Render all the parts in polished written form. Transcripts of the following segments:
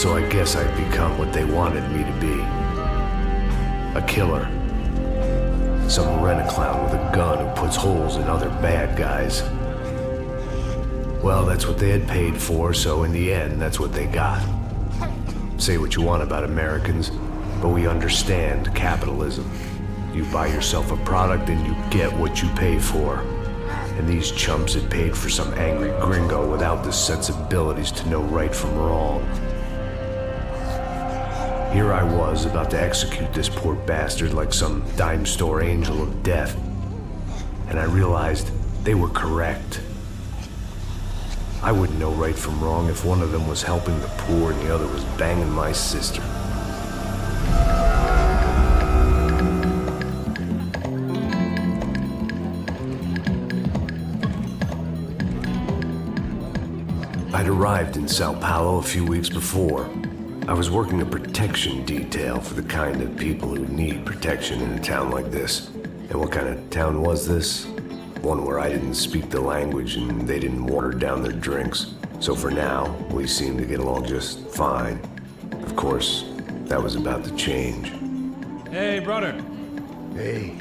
So I guess I'd become what they wanted me to be. A killer. Some rent-a-clown with a gun who puts holes in other bad guys. Well, that's what they had paid for, so in the end, that's what they got. Say what you want about Americans, but we understand capitalism. You buy yourself a product and you get what you pay for. And these chumps had paid for some angry gringo without the sensibilities to know right from wrong. Here I was, about to execute this poor bastard like some dime store angel of death. And I realized they were correct. I wouldn't know right from wrong if one of them was helping the poor and the other was banging my sister. I'd arrived in Sao Paulo a few weeks before. I was working a protection detail for the kind of people who need protection in a town like this. And what kind of town was this? One where I didn't speak the language and they didn't water down their drinks. So for now, we seemed to get along just fine. Of course, that was about to change. Hey, brother. Hey.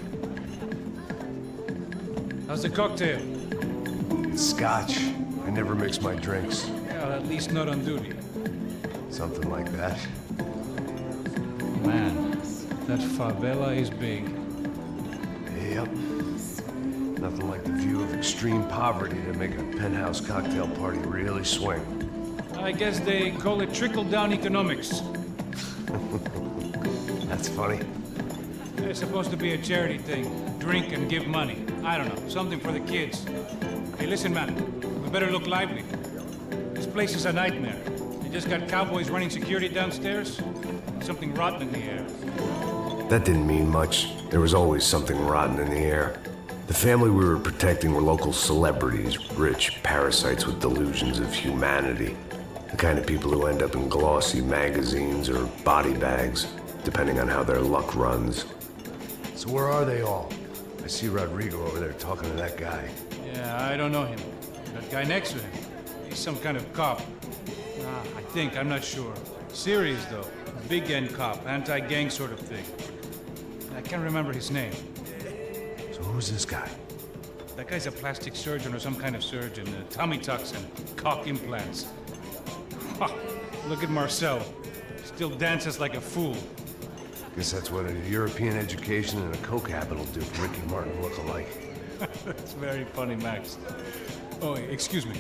How's the cocktail? It's scotch. I never mix my drinks. Well, at least not on duty. Something like that. Man, that favela is big. Yep. Nothing like the view of extreme poverty to make a penthouse cocktail party really swing. I guess they call it trickle-down economics. That's funny. It's supposed to be a charity thing. Drink and give money. I don't know, something for the kids. Hey, listen, man. We better look lively. This place is a nightmare. They just got cowboys running security downstairs. Something rotten in the air. That didn't mean much. There was always something rotten in the air. The family we were protecting were local celebrities, rich parasites with delusions of humanity. The kind of people who end up in glossy magazines or body bags, depending on how their luck runs. So where are they all? I see Rodrigo over there talking to that guy. Yeah, I don't know him. That guy next to him. He's some kind of cop. I think, I'm not sure. Serious, though. Big end cop, anti-gang sort of thing. I can't remember his name. So who's this guy? That guy's a plastic surgeon or some kind of surgeon. Tummy tucks and cock implants. Look at Marcel. Still dances like a fool. Guess that's what a European education and a coke habit will do for Ricky Martin look-alike. That's very funny, Max. Oh, excuse me.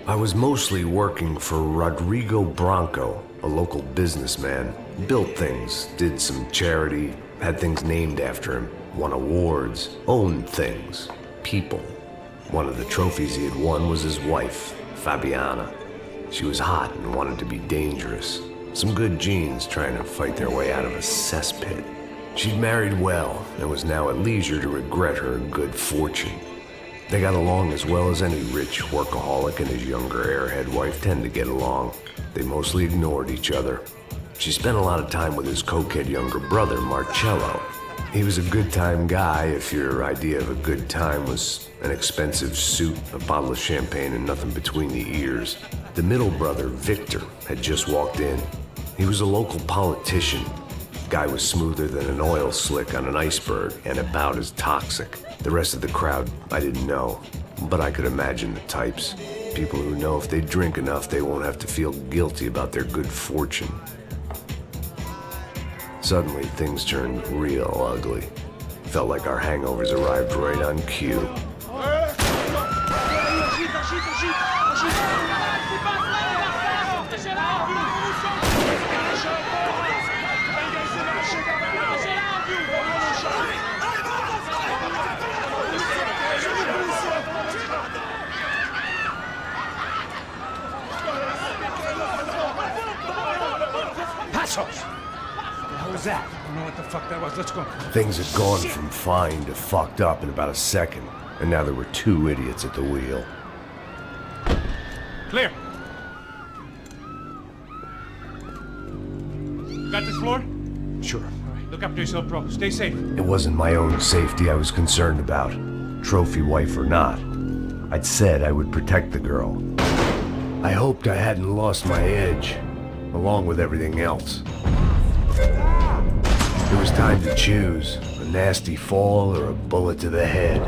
I was mostly working for Rodrigo Branco, a local businessman. Built things, did some charity, had things named after him, won awards, owned things, people. One of the trophies he had won was his wife, Fabiana. She was hot and wanted to be dangerous. Some good genes trying to fight their way out of a cesspit. She'd married well and was now at leisure to regret her good fortune. They got along as well as any rich workaholic and his younger airhead wife tend to get along. They mostly ignored each other. She spent a lot of time with his cokehead younger brother, Marcello. He was a good-time guy if your idea of a good time was an expensive suit, a bottle of champagne, and nothing between the ears. The middle brother, Victor, had just walked in. He was a local politician. Guy was smoother than an oil slick on an iceberg and about as toxic. The rest of the crowd, I didn't know, but I could imagine the types. People who know if they drink enough, they won't have to feel guilty about their good fortune. Suddenly, things turned real ugly. Felt like our hangovers arrived right on cue. That? I don't know what the fuck that was. Let's go. Things had gone from fine to fucked up in about a second, and now there were two idiots at the wheel. Clear. Got this floor? Sure. All right, look after yourself, bro. Stay safe. It wasn't my own safety I was concerned about, trophy wife or not. I'd said I would protect the girl. I hoped I hadn't lost my edge, along with everything else. It was time to choose, a nasty fall or a bullet to the head.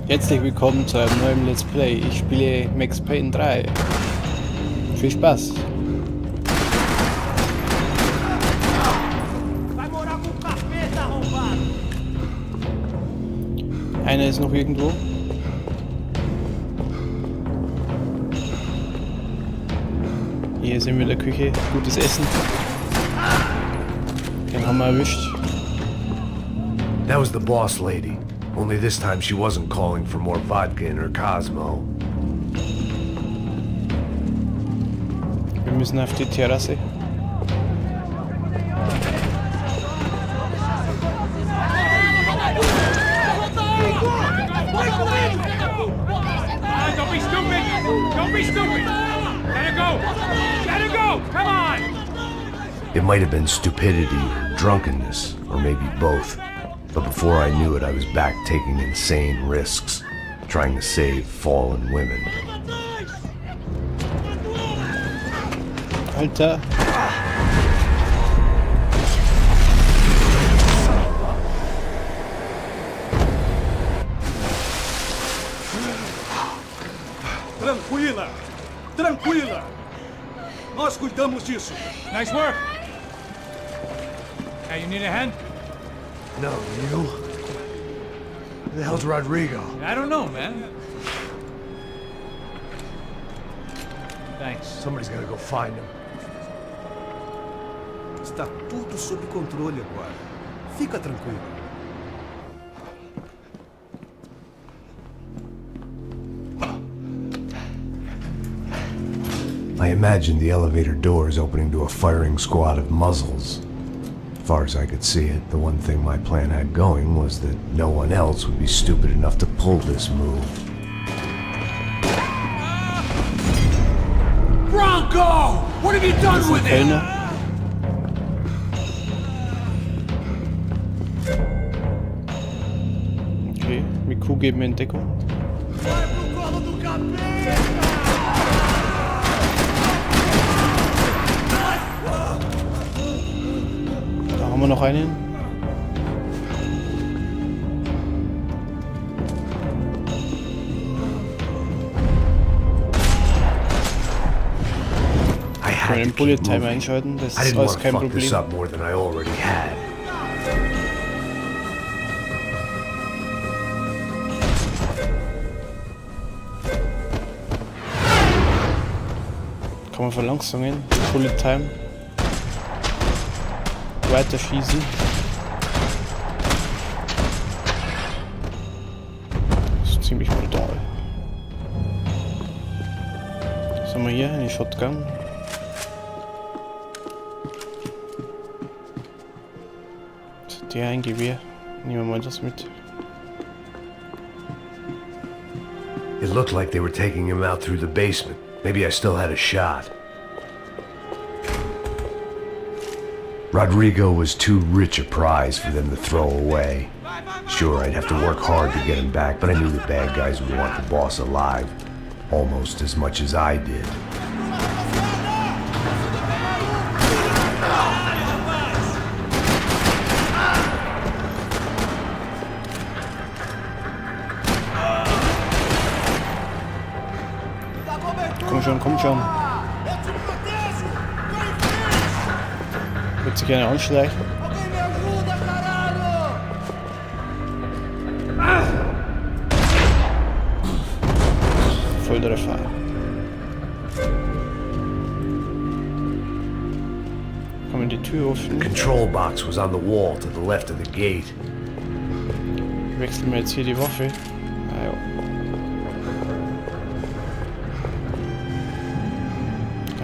Herzlich willkommen zu einem neuen Let's Play. Ich spiele Max Payne 3. Viel Spaß! Einer ist noch irgendwo. Hier sind wir in der Küche. Gutes Essen. Den haben wir erwischt. That was the boss lady. Only this time she wasn't calling for more vodka in her Cosmo. Wir müssen auf die Terrasse. Don't be stupid! Don't be stupid! Gotta go! Gotta go! Come on! It might have been stupidity or drunkenness, or maybe both. But before I knew it, I was back taking insane risks, trying to save fallen women. Alter! Tranquila! Tranquila! Nós cuidamos disso. Nice work! Hey, you need a hand? No, you? Who the hell's Rodrigo? I don't know, man. Thanks. Somebody's gotta go find him. Está tudo sob controle agora. Fica tranquilo. I imagined the elevator doors opening to a firing squad of muzzles. As far as I could see it, the one thing my plan had going was that no one else would be stupid enough to pull this move. Bronco! What have you done with him? Payne. Okay, mit Q geben wir Entdeckung. Vai pro colo do capeta! Da haben wir noch einen. I Können had den to Bullet keep Time moving. einschalten, das I ist didn't alles want to kein fuck this Problem. up more than I already had. Kann man verlangsamen. Bullet Time. Weiter schießen. Das ist ziemlich brutal. Was haben wir hier? Eine Shotgun. Was hat der ein Gewehr? Nehmen wir mal das mit. It looked like they were taking him out through the basement. Maybe I still had a shot. Rodrigo was too rich a prize for them to throw away. Sure, I'd have to work hard to get him back, but I knew the bad guys would want the boss alive. Almost as much as I did. Komm schon, komm schon. Wird sich einer anschleichen? Alguém me ajuda, caralho! Voll der Fall. Kann man die Tür öffnen? Control box was on the wall to the left of the gate. Wechseln wir jetzt hier die Waffe. Ah, ja.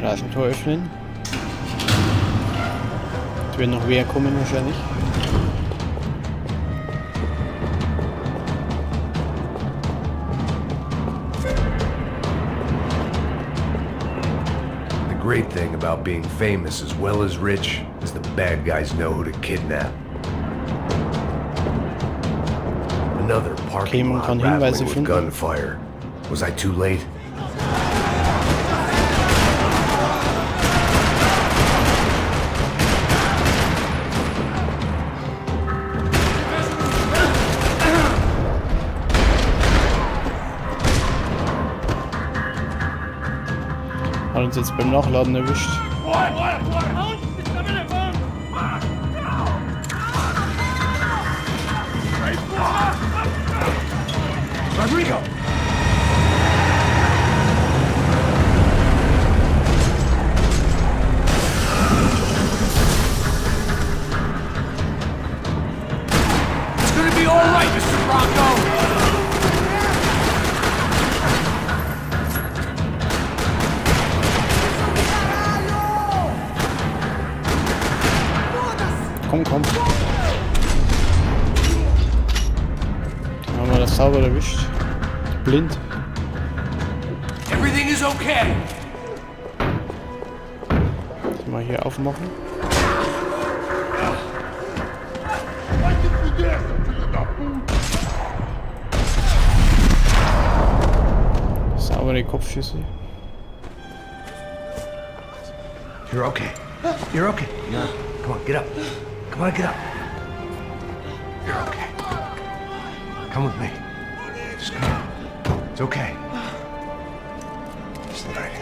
Garagentor öffnen. Es wird noch wer kommen wahrscheinlich. great thing about being famous as well as rich is the bad guys know who to kidnap. Another parking lot kann Hinweise rattling with finden. gunfire. Was I too late? Hat uns jetzt beim Nachladen erwischt. Rodrigo! It's gonna be all right, Mr. Bronco. Komm. Dann haben wir das sauber erwischt. Blind. Everything is okay. Mal hier aufmachen. Saubere Kopfschüsse. You're okay. You're okay. Come on, get up. Come on, get up. You're okay. Come with me. Just come on. It's okay. Just let it.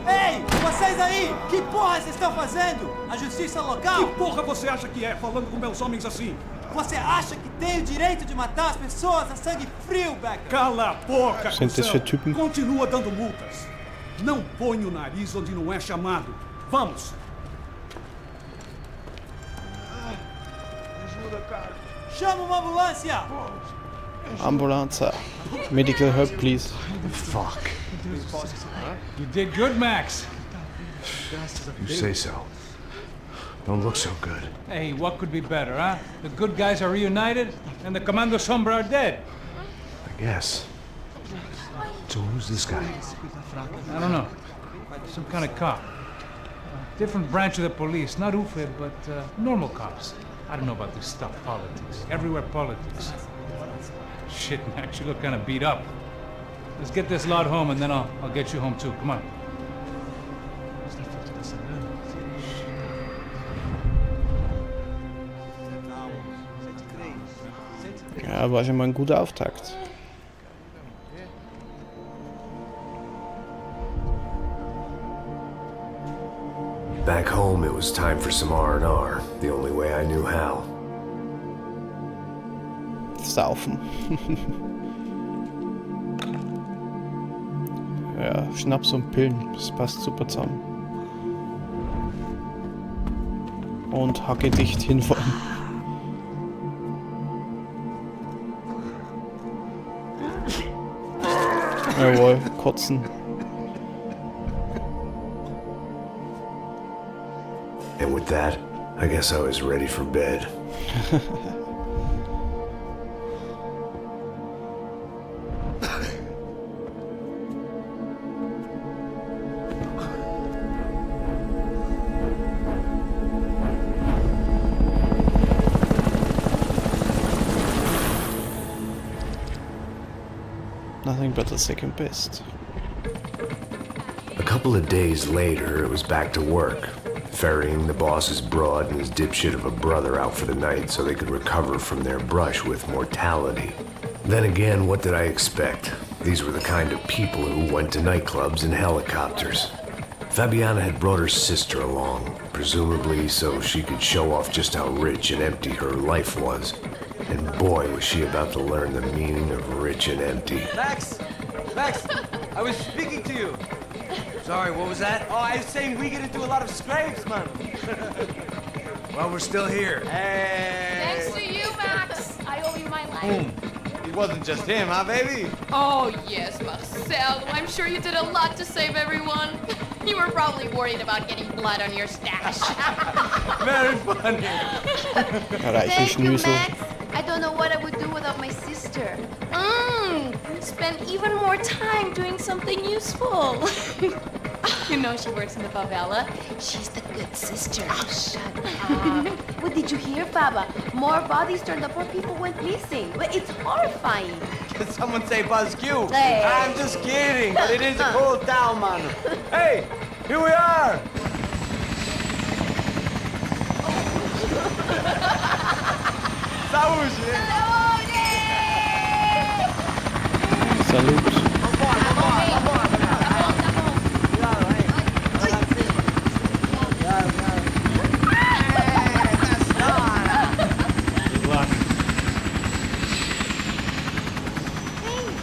Ei, vocês aí! Que porra vocês estão fazendo? A justiça local? Que porra você acha que é, falando com meus homens assim? Você acha que tem o direito de matar as pessoas a sangue frio, Becker? Cala a boca, Sind das für cuzão. Typen? Continua dando multas. Não põe o nariz onde não é chamado. Vamos. Chama uma ambulância! Ambulance. Medical help, please. Fuck. You did good, Max. You say so. Don't look so good. Hey, what could be better, huh? The good guys are reunited, and the Commando Sombra are dead. I guess. So who's this guy? I don't know. Some kind of cop. Different branch of the police. Not UFE, but normal cops. I don't know about this stuff, politics. Everywhere politics. Shit, Max, you look kind of beat up. Let's get this lot home, and then I'll get you home too. Come on. Ja, war schon mal ein guter Auftakt. Back home, it was time for some R&R, the only way I knew how. Saufen. Ja, Schnaps und Pillen, das passt super zusammen. Und hacke dicht hinfahren. Jawohl, kotzen. And with that, I guess I was ready for bed. Nothing but the second best. A couple of days later, it was back to work, ferrying the boss's broad and his dipshit of a brother out for the night so they could recover from their brush with mortality. Then again, what did I expect? These were the kind of people who went to nightclubs in helicopters. Fabiana had brought her sister along, presumably so she could show off just how rich and empty her life was. And boy, was she about to learn the meaning of rich and empty. Max, I was speaking to you. Sorry, what was that? Oh, I was saying we get into a lot of scrapes, man. Well, we're still here. Hey. Thanks to you, Max. I owe you my life. It wasn't just him, huh, baby? Oh, yes, Marcel. I'm sure you did a lot to save everyone. You were probably worried about getting blood on your stash. Very funny. Reiche Schnüsel. I don't don't know what I would do without my sister. Spend even more time doing something useful. You know she works in the favela. She's the good sister. Oh, shut up. What did you hear, Baba? More bodies turned up, more people went missing. It's horrifying. Did someone say Buzz Q? Hey. I'm just kidding, but it is a cool town, man. Hey, here we are. Saúde! Salut.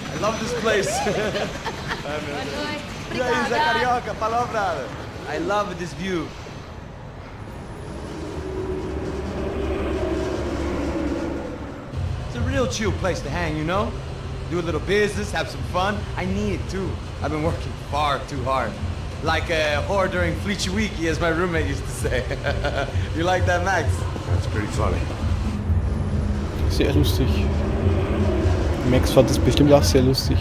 I love this place. Carioca, palavra. I love this view. It's a real chill place to hang, you know? Do a little business, have some fun. I need it too. I've been working far too hard. Like a whore during Fleetchweeky, as my roommate used to say. You like that, Max? That's pretty funny. Sehr lustig. Max fand das bestimmt auch sehr lustig.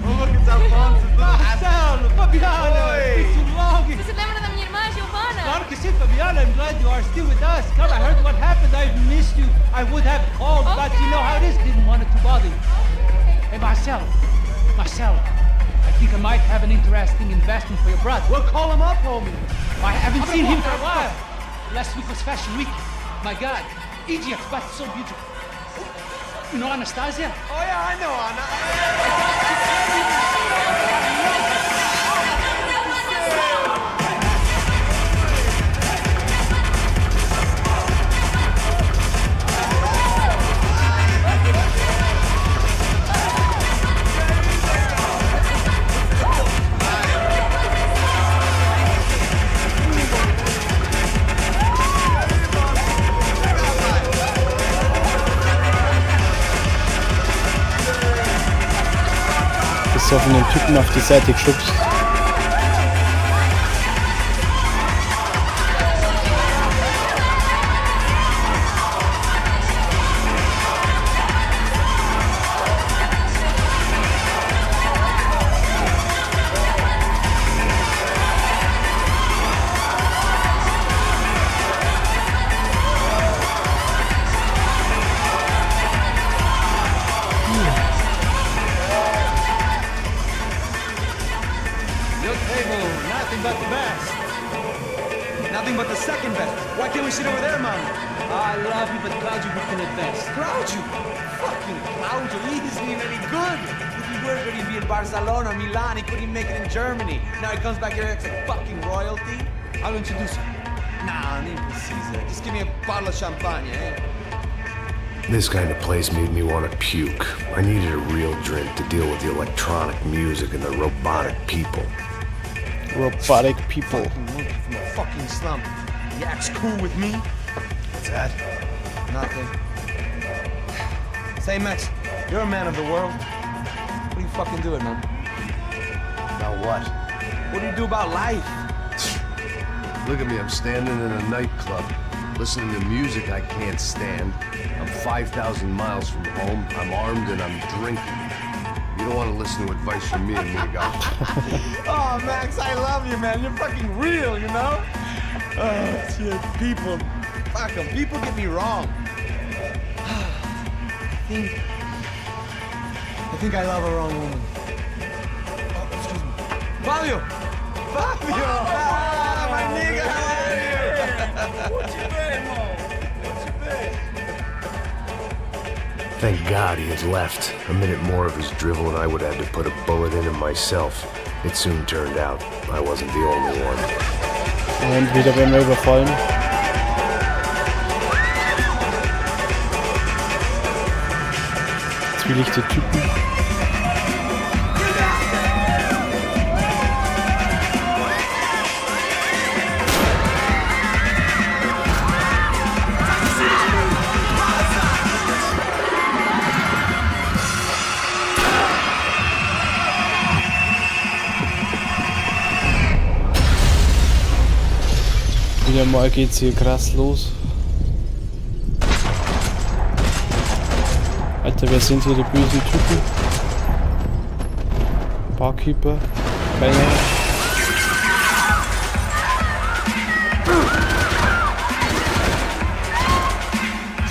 Oh, look, it's Alfonso's little Marcelo, Fabiana, Oi. it's too long. Você lembra da minha irmã, Giovanna? Claro que sim, Fabiana. I'm glad you are still with us. Come, I heard what happened. I've missed you. I would have called, but you know how it is. Didn't want it to bother you. Hey, Marcelo, I think I might have an interesting investment for your brother. Well, call him up, homie. I haven't seen him for a while. Last week was Fashion Week. My God, Egypt, but so beautiful. You know Anastasia? Oh, yeah, I know, Anna. Besoffenen Typen auf die Seite geschubst. Your table, nothing but the best. Nothing but the second best. Why can't we sit over there, man? I love you, but Claudio booking it best. Claudio? Fucking Claudio, he isn't even any good. If he were going to be in Barcelona, Milan, he couldn't make it in Germany. Now he comes back here as a fucking royalty. I'll introduce you. Nah, need Caesar. Just give me a bottle of champagne, eh? This kind of place made me want to puke. I needed a real drink to deal with the electronic music and the robotic people. Robotic people. Fucking monkey from a fucking slum. He acts cool with me. What's that? Nothing. Say, Max, you're a man of the world. What are you fucking doing, man? Now what? What do you do about life? Look at me, I'm standing in a nightclub, listening to music I can't stand. I'm 5,000 miles from home, I'm armed and I'm drinking. You don't want to listen to advice from me, amigo. Oh, Max, I love you, man. You're fucking real, you know? Oh, shit, people. Fuck 'em. People get me wrong. I think I love a wrong woman. Oh, excuse me. Fabio! Fabio! Ah, my nigga, how are you? What you been, Mo? What you been? Thank God he had left. A minute more of his drivel and I would have had to put a bullet in him myself. It soon turned out I wasn't the only one. Und wieder werden wir überfallen. Zwielichte Typen. Wieder mal geht's hier krass los. Alter, wer sind hier die bösen Typen? Barkeeper? Keine Ahnung.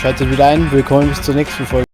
Schaltet wieder ein, willkommen bis zur nächsten Folge.